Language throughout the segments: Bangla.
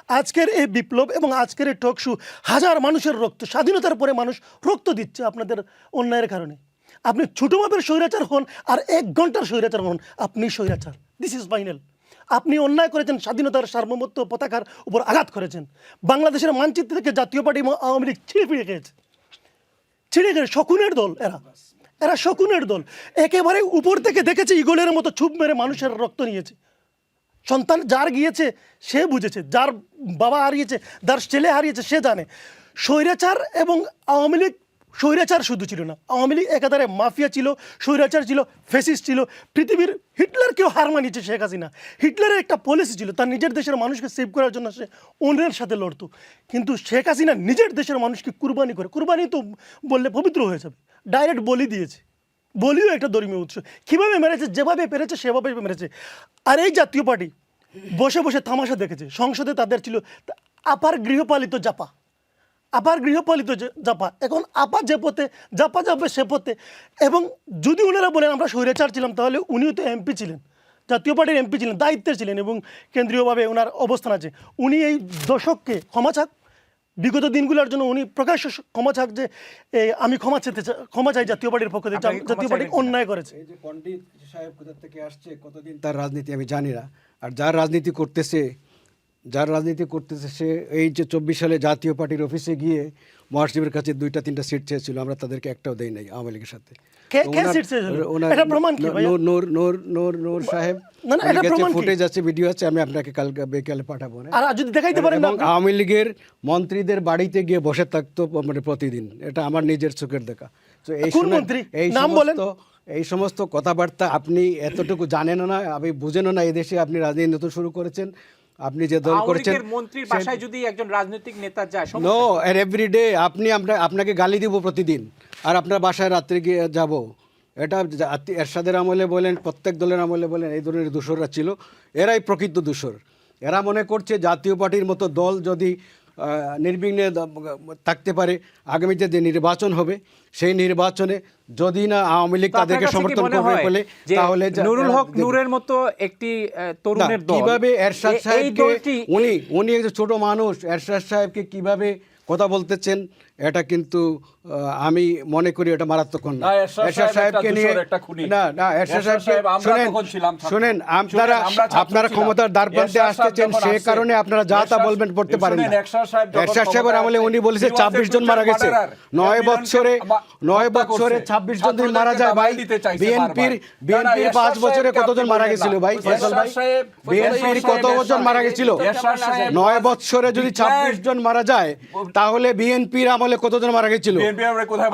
আজকের এই বিপ্লব এবং আজকের এই টকশো হাজার মানুষের রক্ত, স্বাধীনতার পরে মানুষ রক্ত দিচ্ছে আপনাদের অন্যায়ের কারণে। আপনি ছোটো মাপের স্বৈরাচার হন আর 1 ঘন্টার স্বৈরাচার হন, আপনি স্বৈরাচার। This is final. আপনি অন্যায় করেছেন, স্বাধীনতার সার্বভৌমত্ব পতাকার উপর আঘাত করেছেন। বাংলাদেশের মানচিত্র থেকে জাতীয় পার্টি এবং আওয়ামী লীগ ছিঁড়ে ফিরে খেয়েছে, ছিঁড়ে খেয়ে শকুনের দল। এরা শকুনের দল। একেবারে উপর থেকে দেখেছে ঈগলের মতো ছুপ মেরে মানুষের রক্ত নিয়েছে। সন্তান যার গিয়েছে সে বুঝেছে, যার বাবা হারিয়েছে, যার ছেলে হারিয়েছে সে জানে। স্বৈরাচার এবং আওয়ামী লীগ স্বৈরাচার শুধু ছিল না, আওয়ামী লীগ একাধারে মাফিয়া ছিল, স্বৈরাচার ছিল, ফেসিস্ট ছিল। পৃথিবীর হিটলারকেও হার মানিয়েছে শেখ হাসিনা। হিটলারের একটা পলিসি ছিল, তার নিজের দেশের মানুষকে সেভ করার জন্য সে অন্যের সাথে লড়তো। কিন্তু শেখ হাসিনা নিজের দেশের মানুষকে কুরবানি করে, কুরবানি তো বললে পবিত্র হয়ে যাবে, ডাইরেক্ট বলি দিয়েছে। বলিও একটা ধর্মীয় উৎস। কীভাবে মেরেছে, যেভাবে পেরেছে সেভাবে মেরেছে। আর এই জাতীয় পার্টি বসে বসে তামাশা দেখেছে। সংসদে তাদের ছিল আপার গৃহপালিত জাপা, আপার গৃহপালিত জাপা। এখন আপা যে পথে, জাপা যাবে সে পথে। এবং যদি ওনারা বলেন আমরা স্বৈরাচার ছিলাম, তাহলে উনিও তো এমপি ছিলেন, জাতীয় পার্টির এমপি ছিলেন, দায়িত্বের ছিলেন এবং কেন্দ্রীয়ভাবে ওনার অবস্থান আছে। উনি এই দশককে ক্ষমা চাক, বিগত দিনগুলোর জন্য উনি প্রকাশ্য ক্ষমা চাক যে আমি ক্ষমা চাই জাতীয় পার্টির পক্ষ থেকে, জাতীয় পার্টি অন্যায় করেছে। এই যে পণ্ডিত সাহেব কোথা থেকে আসছে, কতদিন তার রাজনীতি আমি জানি না। আর যার রাজনীতি করতেছে সে এই যে 24 সালে জাতীয় পার্টির অফিসে গিয়ে মহাসচিবের কাছে 2-3টা সিট চেয়েছিল, আমরা তাদেরকে একটাও দেই নাই আওয়ামী লীগের সাথে। নূর সাহেব ফুটেজ আছে, ভিডিও আছে, আমি আপনাকে কালকে বিকেলে পাঠাবো। এবং আওয়ামী লীগের মন্ত্রীদের বাড়িতে গিয়ে বসে থাকতো মানে প্রতিদিন, এটা আমার নিজের চোখের দেখা। তো এই সমস্ত কথাবার্তা আপনি এতটুকু জানেন না, আপনি বুঝেন না। এই দেশে আপনি রাজনীতি নতুন শুরু করেছেন, আপনি যে দল করেছেন, মন্ত্রীর বাসায় যদি একজন রাজনৈতিক নেতা যায়, নো আর এভরিডে আপনাকে গালি দিব প্রতিদিন, আর আপনার বাসায় রাত্রে গিয়ে যাব। এটা এরশাদের আমলে বলেন, প্রত্যেক দলের আমলে বলেন, এই ধরনের দূষররা ছিল। এরাই প্রকৃত দূষর। এরা মনে করছে জাতীয় পার্টির মতো দল যদি নির্বিঘ্নে থাকতে পারে, আগামীতে যে নির্বাচন হবে সেই নির্বাচনে যদি না আওয়ামী লীগ তাদেরকে সমর্থন করবে বলে, তাহলে নুরুল হক নূরের মতো একটি তরুণের দল কিভাবে এরশাদ সাহেবকে, উনি একজন ছোট মানুষ, এরশাদ সাহেবকে কিভাবে কথা বলতেছেন, এটা কিন্তু আমি মনে করি এটা মারাত্মক না। এরশাদ সাহেবকে নিয়ে এরশাদ সাহেবকে শুনেন, আপনারা ক্ষমতার দ্বারপ্রান্তে আসতেছেন, সে কারণে আপনারা যা তা বলবেন পড়তে পারেন না। এরশাদ সাহেবের আমলে উনি বলেছে 26 জন মারা গেছে, 9 বছরে 26 জন মারা যায়। ভাই বিএনপির 5 বছরে কতজন মারা গেছিল ভাই? ফয়সাল ভাই, বিএনপির কত বছর মারা গেছিল? 9 বছরে যদি 26 জন মারা যায়, তাহলে বিএনপির আমলে কতজন মারা গেছিল?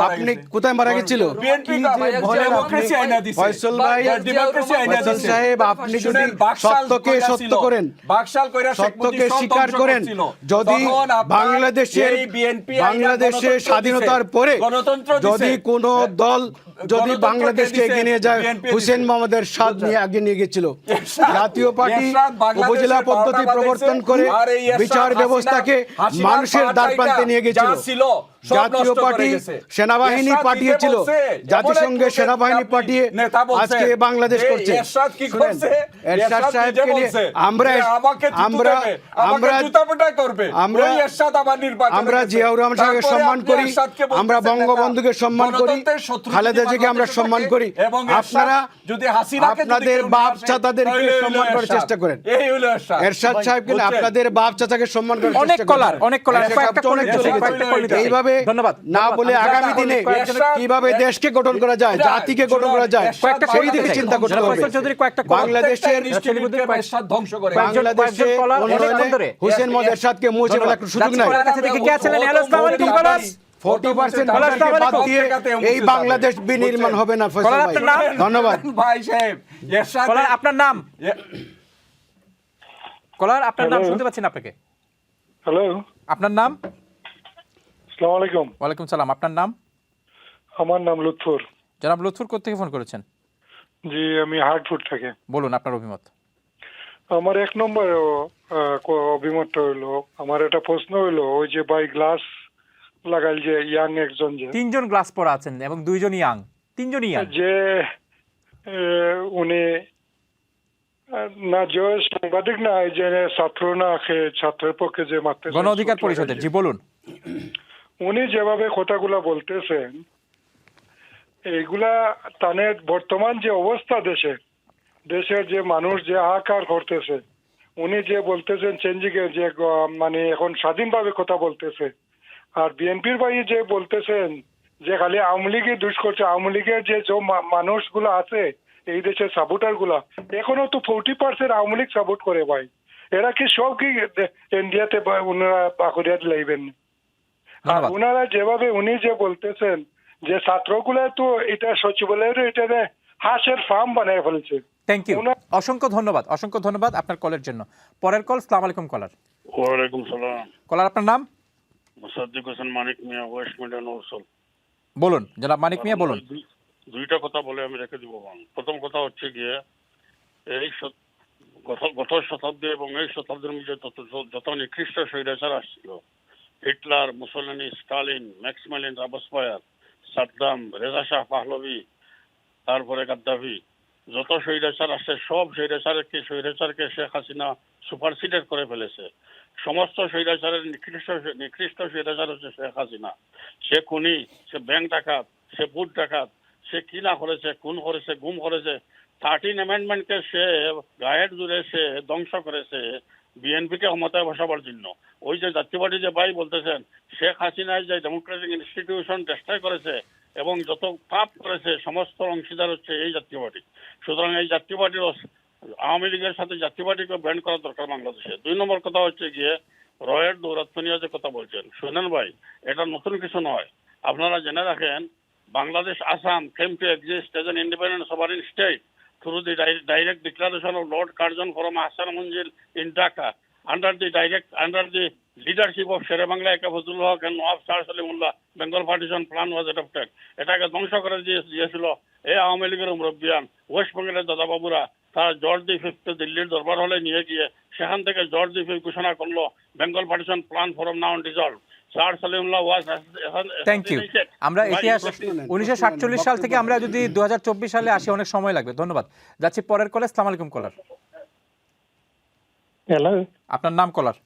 আপনি কোথায় মারা গেছিল? ফয়সাল ভাই, ফয়সাল সাহেব, আপনি যদি সত্যকে সত্য করেন, সত্যকে স্বীকার করেন, যদি বাংলাদেশের স্বাধীনতার পরে যদি কোন দল যদি বাংলাদেশকে এগিয়ে নিয়ে যায়, হুসেন মোহাম্মদের স্বাদ নিয়ে আগে নিয়ে গেছিল। জাতীয় পার্টি উপজেলা পদ্ধতি প্রবর্তন করে বিচার ব্যবস্থাকে মানুষের দ্বারপ্রান্তে নিয়ে গেছিল। জাতীয় পার্টি সেনাবাহিনী পাঠিয়েছিল, জাতিসংঘের সেনাবাহিনী পাঠিয়ে আজকে বাংলাদেশ করছে। এরশাদ সাহেবকে নিয়ে আমরা জিয়াউর রহমান সাহেবকে সম্মান করি, আমরা বঙ্গবন্ধুকে সম্মান করি, খালেদা জিয়াকে আমরা সম্মান করি। আপনারা আপনাদের বাপ চাচাদেরকে সম্মান করার চেষ্টা করেন। এরশাদ সাহেবকে আপনাদের বাপ চাচাকে সম্মান করার চেষ্টা করেন। এইভাবে না বলে আগামী দিনে কিভাবে দেশকে গঠন করা যায়, জাতিকে গঠন করা যায়, সেই দিকে চিন্তা করতে হবে। বাংলাদেশের হুসেন মোহাম্মদ এরশাদকে মুছে ফেলার সুযোগ নাই। 40% বাদ দিয়ে এই বাংলাদেশ বিনির্মাণ হবে না। ফয়সাল ভাই, ধন্যবাদ। ভাই সাহেব, আপনার নাম? কলার, আপনার নাম শুনতে পাচ্ছেন আপনাকে। হ্যালো, আপনার নাম? আসসালামু আলাইকুম। ওয়ালাইকুম সালাম। আপনার নাম? আমার নাম লুৎফর। জনাব লুৎফর, কোথা থেকে ফোন করেছেন? জি, আমি হার্টফুড থেকে। বলুন আপনার অভিমত। আমার 1 নম্বর অভিমতটা হইলো, আমার একটা প্রশ্ন হইলো, ওই যে বাই গ্লাস লাগাল যে ইয়াং একজন, যে 3 জন গ্লাস পরা আছেন এবং 2 জন ইয়াং, 3 জনই ইয়াং, যে উনি না যে সাংবাদিক না, এই যে ছাত্র না, ছাত্রের পক্ষে যে মারতে গণ অধিকার পরিষদের, জি বলুন। উনি যেভাবে কথাগুলা বলতেছেন, এইগুলা তানের বর্তমান যে অবস্থা দেশের যে মানুষ যে হাহাকার করতেছে, উনি যে বলতেছেন চেঞ্জিং এর যে মানে এখন স্বাধীনভাবে কথা বলতেছে, আর বিএনপির ভাই যে বলতেছেন যে খালি আওয়ামী লীগই দুষ করছে, আওয়ামী লীগের যে মানুষগুলো আছে এই দেশের সাপোর্টার গুলা, এখনো তো 40% আওয়ামী লীগ সাপোর্ট করে ভাই। এরা কি সব কি ইন্ডিয়াতে ওনারা বাকুরিয়াতে লাইবেন? আর ওনারা যেভাবে উনি যে বলতেছেন যে ছাত্রগুলা তো এটা সচিবালয়ের এটা হাঁসের ফার্ম বানায় ফেলছে। থ্যাংক ইউ, অসংখ্য ধন্যবাদ, অসংখ্য ধন্যবাদ আপনার কলের জন্য। পরের কল। সালাম আলাইকুম কলার। ওয়ালাইকুম সালাম। কলার আপনার নাম? মোসাদ্দিক হোসেন মানিক মিয়া, ওয়েস্ট মিডিয়া নৌসল। বলুন জনাব মানিক মিয়া, বলুন। দুইটা কথা বলে আমি রেখে দিব। প্রথম কথা হচ্ছে গিয়ে এই গত শতাব্দী এবং এই শতাব্দীর মধ্যে যত নিকৃষ্ট স্বৈরাচার আসছিল, হিটলার, মুসোলিনি, স্টালিন, ম্যাক্সিমালিন, রাবসফায়ার, সাদ্দাম, রেজা শাহ পাহলভি, তারপরে গাদ্দাফি, যত স্বৈরাচার আসছে সব স্বৈরাচারকে শেখ হাসিনা সুপারসিডেড করে ফেলেছে। সমস্ত স্বৈরাচারের নিকৃষ্ট স্বৈরাচার হচ্ছে শেখ হাসিনা। সে খুনি, সে ব্যাংক ডাকাত, সে বুট ডাকাত, সে কি না করেছে, খুন করেছে, গুম করেছে। 13 অ্যামেন্ডমেন্টকে সে গায়ের জুড়ে সে ধ্বংস করেছে বিএনপিকে ক্ষমতায় বসাবার জন্য। ওই যে জাতীয়বাদী যে ভাই বলতেছেন, শেখ হাসিনায় যে ডেমোক্রেটিক ইনস্টিটিউশন চেষ্টা করেছে এবং যত পাপ করেছে সমস্ত অংশীদার হচ্ছে এই জাতীয়বাদী। সুতরাং এই জাতীয়বাদীর আওয়ামী লীগের সাথে জাতীয়বাদীকে ব্যান্ড করা দরকার বাংলাদেশে। 2 নম্বর কথা হচ্ছে গিয়ে রয়ের দৌরাত্ম্য নিয়ে যে কথা বলছেন, শুনেন ভাই, এটা নতুন কিছু নয়। আপনারা জেনে রাখেন, Bangladesh Assam came to exist as an independent sovereign state through the direct declaration of Lord Curzon from Hassan Munzil in Dhaka under the leadership of Shere Bangla Eka Fazlul Haq and Nawab Shah Salimullah. Bengal partition plan was adopted. এটাকে ধ্বংস করে দিয়েছিল এই আওয়ামী লীগের মুরব্বিয়ান। ওয়েস্ট বেঙ্গলের দাদাবাবুরা তারা জর্জ দি ফিফথ দিল্লির দরবার হলে নিয়ে গিয়ে সেখান থেকে জর্জ দি ফিফথ ঘোষণা করলো Bengal partition plan form now dissolve. Thank you. আমরা ইতিহাস 1947 সাল থেকে আমরা যদি 2024 সালে আসি অনেক সময় লাগবে। ধন্যবাদ। যাচ্ছি পরের কলে। আসসালামু আলাইকুম কলার। হ্যালো, আপনার নাম কলার?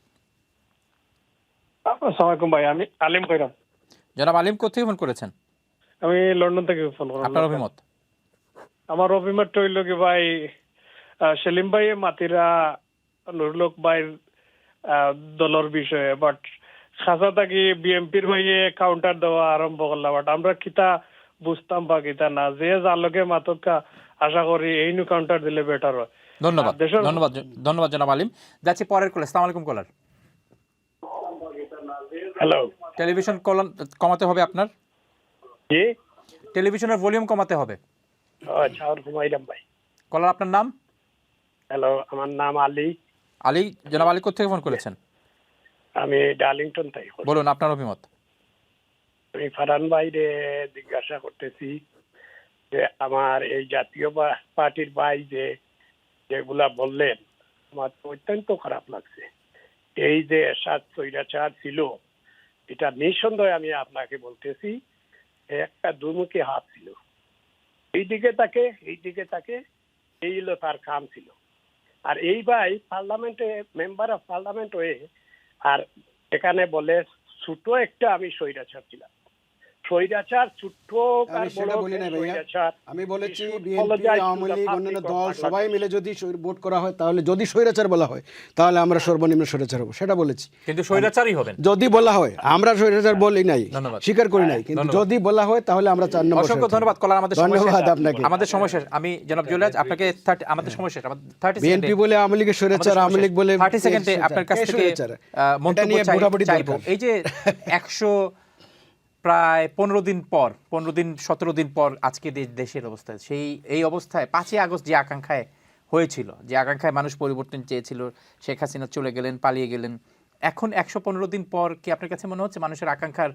আসসালামু আলাইকুম ভাই, আমি আলিম কইরাম। জনাব আলিম, কোথেকে ফোন করেছেন? আমি লন্ডন থেকে ফোন করলাম। আপনার অভিমত? আমার অভিমত হইল কি ভাই, সেলিম ভাই মাতিরা নুরুল ভাই দলের বিষয়ে, বাট খাসা থাকি বিএমপির ভাইয়ে কাউন্টার দেওয়া আরম্ভ করলাম। বাট আমরা কিতা বুঝতাম বা কিতা না, যে যার লগে মাতকা আশা করি এই নু কাউন্টার দিলে বেটার হয়। ধন্যবাদ, ধন্যবাদ, ধন্যবাদ জনাব আলিম। যাচ্ছি পরের কলে। আসসালামু আলাইকুম কলার। হ্যালো, টেলিভিশন কমাতে হবে আপনার। জি, টেলিভিশনের ভলিউম কমাতে হবে। আচ্ছা, আর ঘুমাইলাম ভাই। কলার আপনার নাম? হ্যালো, আমার নাম আলী। আলী, জনাব আলী কোথেকে ফোন করেছেন? আমি ডার্লিংটন থেকে। বলুন আপনার অভিমত। আমি ফারহান ভাইরে জিজ্ঞাসা করতেছি যে আমার এই জাতীয় পার্টির ভাই যেগুলা বললেন, আমার তো অত্যন্ত খারাপ লাগছে। এই যে স্বৈরাচার ছিল, এটা নিঃসন্দেহে আমি আপনাকে বলতেছি একটা দুমুখী হাত ছিল। এই দিকে তাকে এই হলো তার কাম ছিল। আর এই ভাই পার্লামেন্টে মেম্বার অফ পার্লামেন্ট হয়ে আর এখানে বলে ছোট একটা আমি স্বৈরাচার ছিলাম। স্বৈরাচার ছোট্ট আমি বলেছি বিএনপি, আওয়ামী লীগ, অন্যান্য দল সবাই মিলে যদি ভোট করা হয়, তাহলে যদি স্বৈরাচার বলা হয় তাহলে আমরা সর্বনিম্ন স্বৈরাচার হবো, সেটা বলেছি। কিন্তু স্বৈরাচারই হবেন যদি বলা হয়, আমরা স্বৈরাচার বলি নাই, স্বীকার করি নাই, কিন্তু যদি বলা হয় তাহলে আমরা 4 নম্বর। অসংখ্য ধন্যবাদ কলার। আমাদের সময় শেষ। আপনাকে আমাদের সময় শেষ। আমি জনাব জুলাজ আপনাকে আমাদের সময় শেষ। আমাদের 30 বিএনপি বলে আওয়ামী লীগের স্বৈরাচার, আওয়ামী লীগ বলে 30 সেকেন্ডে আপনার কাছ থেকে মন্তব্য চাইবো। এই যে 100 প্রায় 15 দিন পর, 17 দিন পর আজকে দেশের অবস্থা, এই অবস্থায় 5ই আগস্ট যে আকাঙ্ক্ষায় হয়েছিল, যে আকাঙ্ক্ষায় মানুষ পরিবর্তন চেয়েছিল, শেখ হাসিনা চলে গেলেন, পালিয়ে গেলেন, এখন 115 দিন পর কি আপনার কাছে মনে হচ্ছে মানুষের আকাঙ্ক্ষার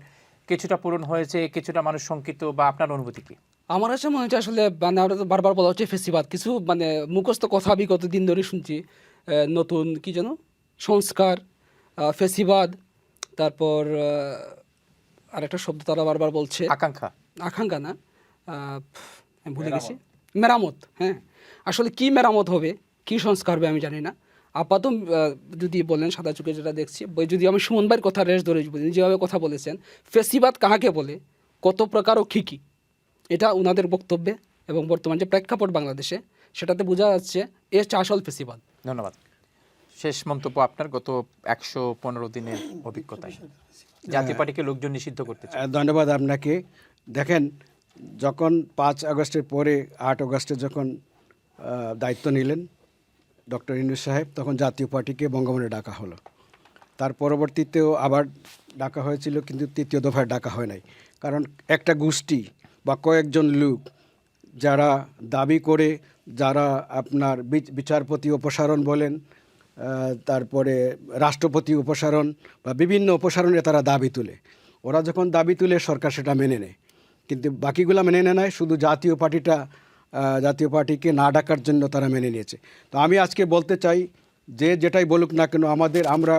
কিছুটা পূরণ হয়েছে, কিছুটা মানুষ শঙ্কিত, বা আপনার অনুভূতি কি? আমার কাছে মনে হচ্ছে আসলে বারবার বলা হচ্ছে ফেসিবাদ, কিছু মুখস্থ কথা আমি কতদিন ধরে শুনছি, নতুন কি যেন সংস্কার, ফেসিবাদ, তারপর আর একটা শব্দ তারা বারবার বলছে, আকাঙ্ক্ষা না, আমি ভুলে গেছি, মেরামত। হ্যাঁ, আসলে কি মেরামত হবে কী সংস্কার হবে আমি জানি না। আপাতত যদি বলেন সাদা চোখে যেটা দেখছি, যদি আমি সুমন ভাইয়ের কথা রেস ধরে বলি, যেভাবে কথা বলেছেন, ফেসিবাদ কাহাকে বলে, কত প্রকার ও কী কী, এটা ওনাদের বক্তব্যে এবং বর্তমান যে প্রেক্ষাপট বাংলাদেশে, সেটাতে বোঝা যাচ্ছে এর আসল ফেসিবাদ। ধন্যবাদ। শেষ মন্তব্য আপনার, গত 115 দিনের অভিজ্ঞতায় জাতীয় পার্টিকে লোকজন নিষিদ্ধ করতে চায়। ধন্যবাদ আপনাকে। দেখেন, যখন 5 আগস্টের পরে 8 আগস্টে যখন দায়িত্ব নিলেন ডক্টর ইউনূস সাহেব, তখন জাতীয় পার্টিকে বঙ্গভবনে ডাকা হলো। তার পরবর্তীতেও আবার ডাকা হয়েছিল, কিন্তু তৃতীয় দফায় ডাকা হয় নাই। কারণ একটা গোষ্ঠী বা কয়েকজন লোক যারা দাবি করে, যারা আপনার বিচারপতি অপসারণ বলেন, তারপরে রাষ্ট্রপতি অপসারণ বা বিভিন্ন অপসারণে তারা দাবি তুলে, ওরা যখন দাবি তুলে সরকার সেটা মেনে নেয়, কিন্তু বাকিগুলা মেনে নেয়, শুধু জাতীয় জাতীয় পার্টিকে না ডাকার জন্য তারা মেনে নিয়েছে। তো আমি আজকে বলতে চাই, যে যেটাই বলুক না কেন, আমরা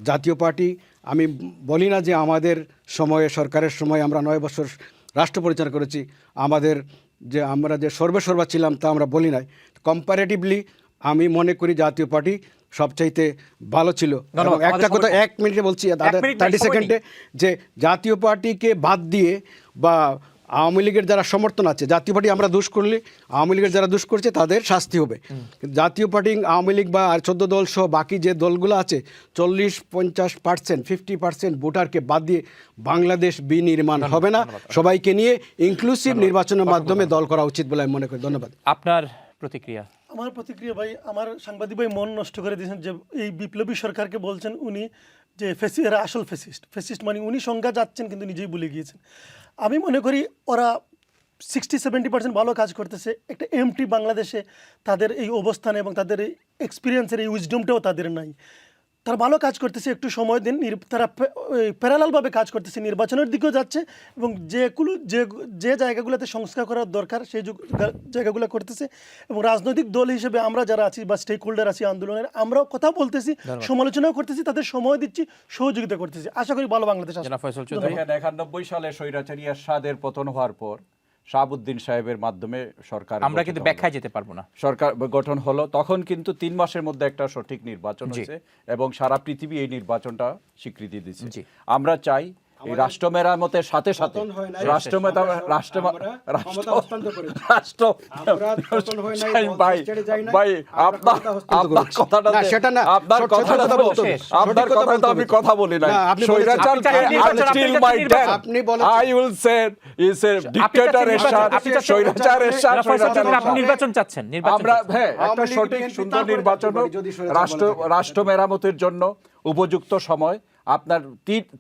জাতীয় পার্টি, আমি বলি না যে আমাদের সময়ে, সরকারের সময় আমরা 9 বছর রাষ্ট্র পরিচালনা করেছি, আমরা যে সর্বেসর্বা ছিলাম তা আমরা বলি নাই। কম্পারেটিভলি আমি মনে করি জাতীয় পার্টি সবচাইতে ভালো ছিল। এবং একটা কথা 1 মিনিটে বলছি, 30 সেকেন্ডে, যে জাতীয় পার্টিকে বাদ দিয়ে বা আওয়ামী লীগের যারা সমর্থন আছে, জাতীয় পার্টি আমরা দোষ করলে আওয়ামী লীগের যারা দোষ করছে তাদের শাস্তি হবে। কিন্তু জাতীয় পার্টি, আওয়ামী লীগ বা 14 দল সহ বাকি যে দলগুলো আছে, 40-50%, 50% ভোটারকে বাদ দিয়ে বাংলাদেশ বিনির্মাণ হবে না। সবাইকে নিয়ে ইনক্লুসিভ নির্বাচনের মাধ্যমে দল করা উচিত বলে আমি মনে করি। ধন্যবাদ। আপনার প্রতিক্রিয়া? আমার প্রতিক্রিয়া ভাই, আমার সাংবাদিক ভাই মন নষ্ট করে দিয়েছেন যে এই বিপ্লবী সরকারকে বলছেন উনি যে এরা আসল ফেসিস্ট মানে উনি সংজ্ঞা যাচ্ছেন কিন্তু নিজেই ভুলে গিয়েছেন। আমি মনে করি ওরা 60-70% ভালো কাজ করতেছে। একটা এমটি বাংলাদেশে তাদের এই অবস্থানে এবং তাদের এই এক্সপিরিয়েন্সের এই উইজডমটাও তাদের নাই। তারা ভালো কাজ করতেছে, একটু সময় দিন। তারা প্যারালালভাবে কাজ করতেছে, নির্বাচনের দিকেও যাচ্ছে এবং যে জায়গাগুলোতে সংস্কার করার দরকার সেই জায়গাগুলো করতেছে। এবং রাজনৈতিক দল হিসেবে আমরা যারা আছি বা স্টেক হোল্ডার আছি আন্দোলনের, আমরাও কথা বলতেছি, সমালোচনাও করতেছি, তাদের সময় দিচ্ছি, সহযোগিতা করতেছি। আশা করি ভালো বাংলাদেশ আসবে। 91 সালে স্বৈরাচারী এরশাদের পতন হওয়ার পর শাহাবুদ্দিন সাহেবের মাধ্যমে সরকার, আমরা কিন্তু ব্যাখ্যায় যেতে পারবো না, সরকার গঠন হলো। তখন কিন্তু 3 মাসের মধ্যে একটা সঠিক নির্বাচন হয়েছে এবং সারা পৃথিবী এই নির্বাচনটা স্বীকৃতি দিচ্ছে। আমরা চাই এই রাষ্ট্র মেরামতের সাথে সাথে আমি কথা বলি না, নির্বাচন চাচ্ছেন, আমরা একটা সঠিক সুন্দর নির্বাচন, রাষ্ট্র মেরামতের জন্য উপযুক্ত সময়। আপনার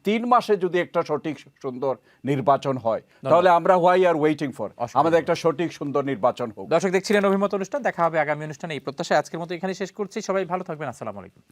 3 মাসে যদি একটা সঠিক সুন্দর নির্বাচন হয়, তাহলে আমরা হোয়াই আর ওয়েটিং ফর, আমাদের একটা সঠিক সুন্দর নির্বাচন হোক। দর্শক দেখছিলেন অভিমত অনুষ্ঠান, দেখা হবে আগামী অনুষ্ঠানে। এই প্রত্যাশায় আজকের মতো এখানে শেষ করছি। সবাই ভালো থাকবেন। আসসালামু আলাইকুম।